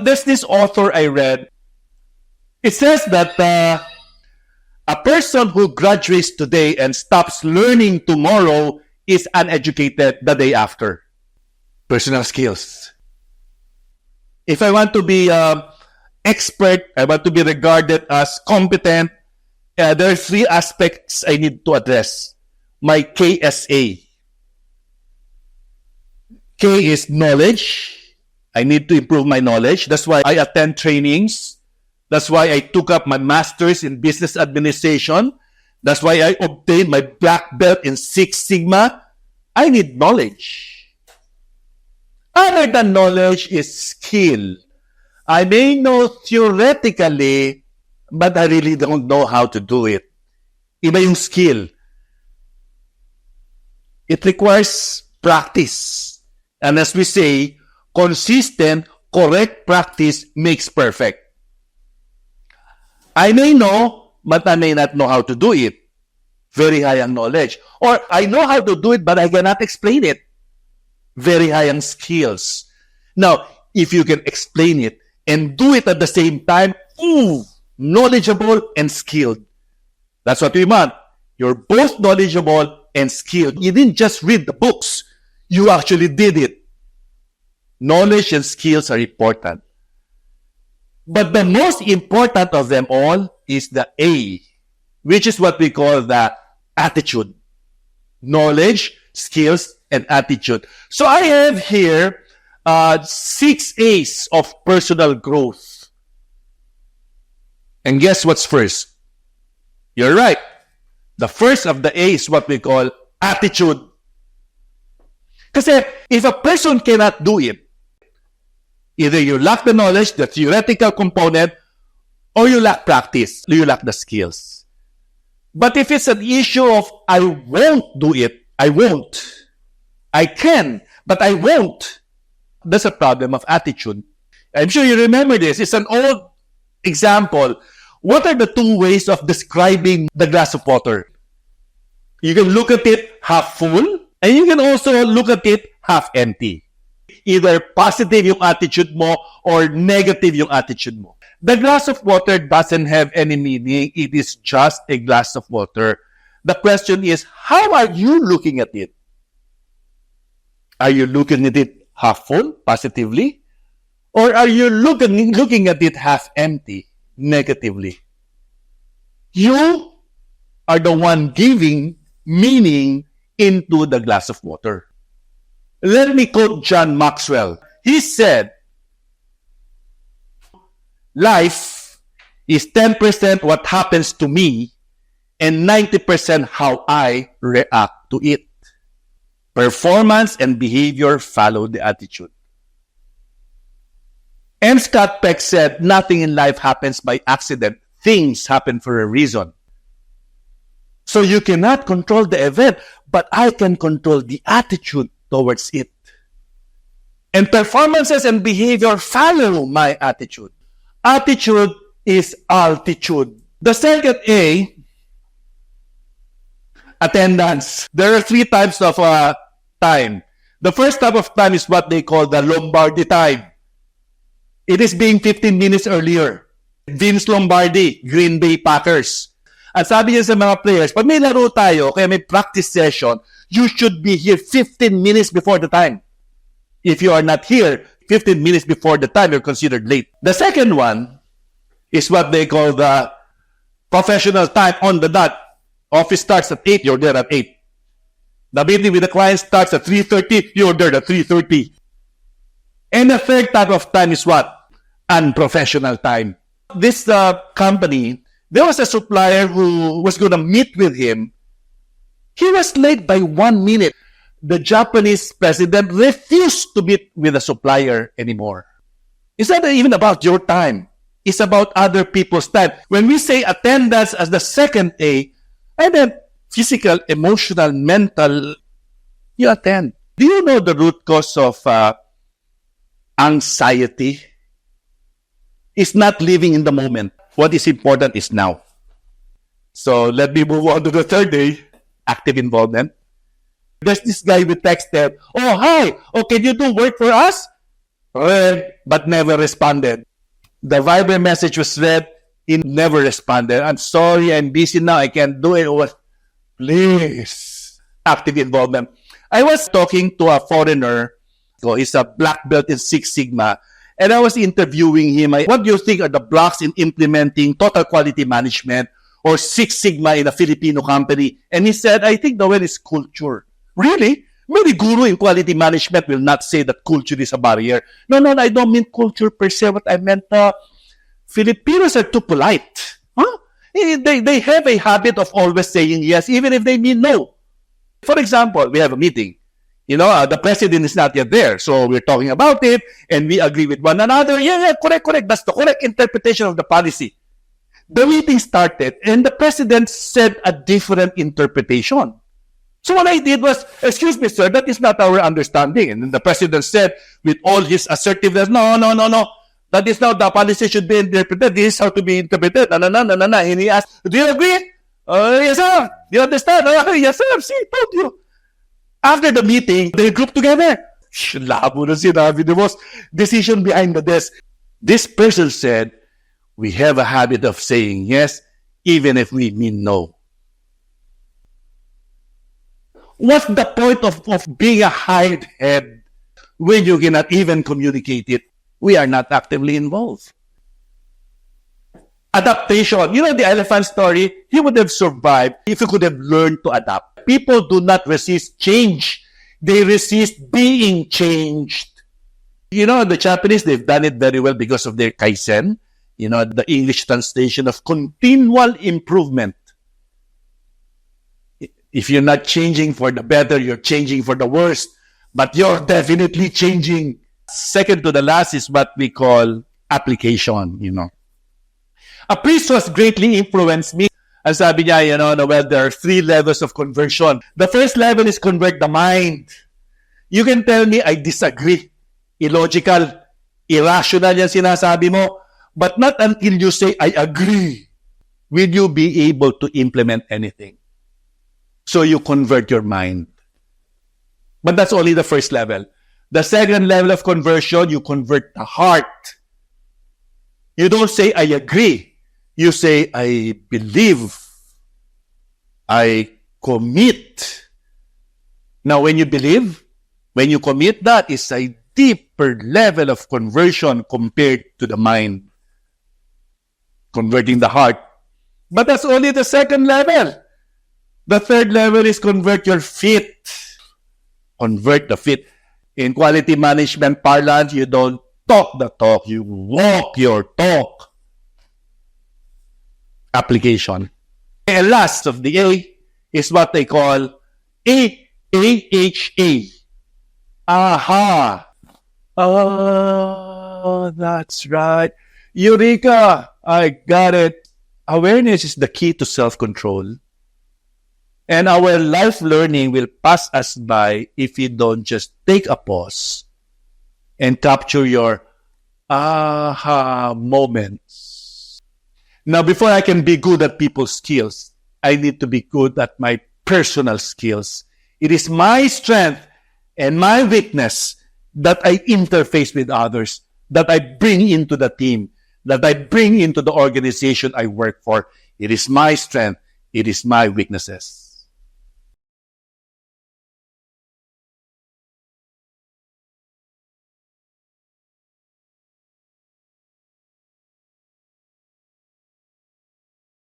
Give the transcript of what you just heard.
There's this author I read. It says that a person who graduates today and stops learning tomorrow is uneducated the day after. Personal skills. If I want to be expert, I want to be regarded as competent, there are 3 aspects I need to address. My KSA. K is knowledge. I need to improve my knowledge. That's why I attend trainings. That's why I took up my master's in business administration. That's why I obtained my black belt in Six Sigma. I need knowledge. Other than knowledge is skill. I may know theoretically, but I really don't know how to do it. Iba yung skill. It requires practice. And as we say, consistent, correct practice makes perfect. I may know, but I may not know how to do it. Very high ang knowledge. Or I know how to do it, but I cannot explain it. Very high ang skills. Now, if you can explain it and do it at the same time, knowledgeable and skilled. That's what we want. You're both knowledgeable and skilled. You didn't just read the books. You actually did it. Knowledge and skills are important. But the most important of them all is the A, which is what we call the attitude. Knowledge, skills, and attitude. So I have here 6 A's of personal growth. And guess what's first? You're right. The first of the A is what we call attitude. Kasi if a person cannot do it, either you lack the knowledge, the theoretical component, or you lack practice, you lack the skills. But if it's an issue of, I won't do it, I won't. I can, but I won't. That's a problem of attitude. I'm sure you remember this. It's an old example. What are the 2 ways of describing the glass of water? You can look at it half full, and you can also look at it half empty. Either positive yung attitude mo or negative yung attitude mo. The glass of water doesn't have any meaning. It is just a glass of water. The question is, how are you looking at it? Are you looking at it half full, positively? Or are you looking at it half empty, negatively? You are the one giving meaning into the glass of water. Let me quote John Maxwell. He said, life is 10% what happens to me and 90% how I react to it. Performance and behavior follow the attitude. M. Scott Peck said, nothing in life happens by accident. Things happen for a reason. So you cannot control the event, but I can control the attitude towards it. And performances and behavior follow my attitude. Attitude is altitude. The second A, attendance. There are 3 types of time. The first type of time is what they call the Lombardi time. It is being 15 minutes earlier. Vince Lombardi, Green Bay Packers. At sabi niya sa mga players, pag may laro tayo, kaya may practice session, you should be here 15 minutes before the time. If you are not here 15 minutes before the time, you're considered late. The second one is what they call the professional time on the dot. Office starts at 8, you're there at 8. The meeting with the client starts at 3:30, you're there at 3:30. And the third type of time is what? Unprofessional time. This company, there was a supplier who was going to meet with him. He was late by 1 minute. The Japanese president refused to meet with the supplier anymore. It's not even about your time. It's about other people's time. When we say attendance as the second A, I meant physical, emotional, mental. You attend. Do you know the root cause of anxiety? It's not living in the moment. What is important is now. So let me move on to the third A, active involvement. There's this guy we texted, oh, hi, oh, can you do work for us? read, but never responded. The Viber message was read, he never responded. I'm sorry, I'm busy now, I can't do it. Please, active involvement. I was talking to a foreigner. He's a black belt in Six Sigma. And I was interviewing him. What do you think are the blocks in implementing total quality management or Six Sigma in a Filipino company? And he said, I think Noel is culture. Really? Many guru in quality management will not say that culture is a barrier. No, I don't mean culture per se. What I meant, Filipinos are too polite. Huh? They have a habit of always saying yes, even if they mean no. For example, we have a meeting. The president is not yet there. So we're talking about it and we agree with one another. Yeah, correct. That's the correct interpretation of the policy. The meeting started and the president said a different interpretation. So what I did was, excuse me, sir, that is not our understanding. And then the president said with all his assertiveness, no. That is not the policy should be interpreted. This is how to be interpreted. No. And he asked, do you agree? Yes, sir. Do you understand? Yes, sir. See, told you. After the meeting, they grouped together. Labo na sinabi ni boss. Decision behind the desk. This person said, we have a habit of saying yes, even if we mean no. What's the point of being a hired head when you cannot even communicate it? We are not actively involved. Adaptation. The elephant story, he would have survived if he could have learned to adapt. People do not resist change. They resist being changed. The Japanese, they've done it very well because of their Kaizen. The English translation of continual improvement. If you're not changing for the better, you're changing for the worse. But you're definitely changing. Second to the last is what we call application, A priest who has greatly influenced me. Ang sabi niya, Noel, there are 3 levels of conversion. The first level is convert the mind. You can tell me I disagree. Illogical, irrational yan sinasabi mo. But not until you say, I agree, will you be able to implement anything. So you convert your mind. But that's only the first level. The second level of conversion, you convert the heart. You don't say, I agree. You say, I believe. I commit. Now, when you believe, when you commit, that is a deeper level of conversion compared to the mind. Converting the heart. But that's only the second level. The third level is convert your feet. Convert the feet. In quality management parlance, you don't talk the talk, you walk your talk. Application. And last of the A is what they call AHA. Aha. Oh, that's right. Eureka! I got it. Awareness is the key to self-control. And our life learning will pass us by if we don't just take a pause and capture your aha moments. Now, before I can be good at people's skills, I need to be good at my personal skills. It is my strength and my weakness that I interface with others, that I bring into the team, that I bring into the organization I work for. It is my strength. It is my weaknesses.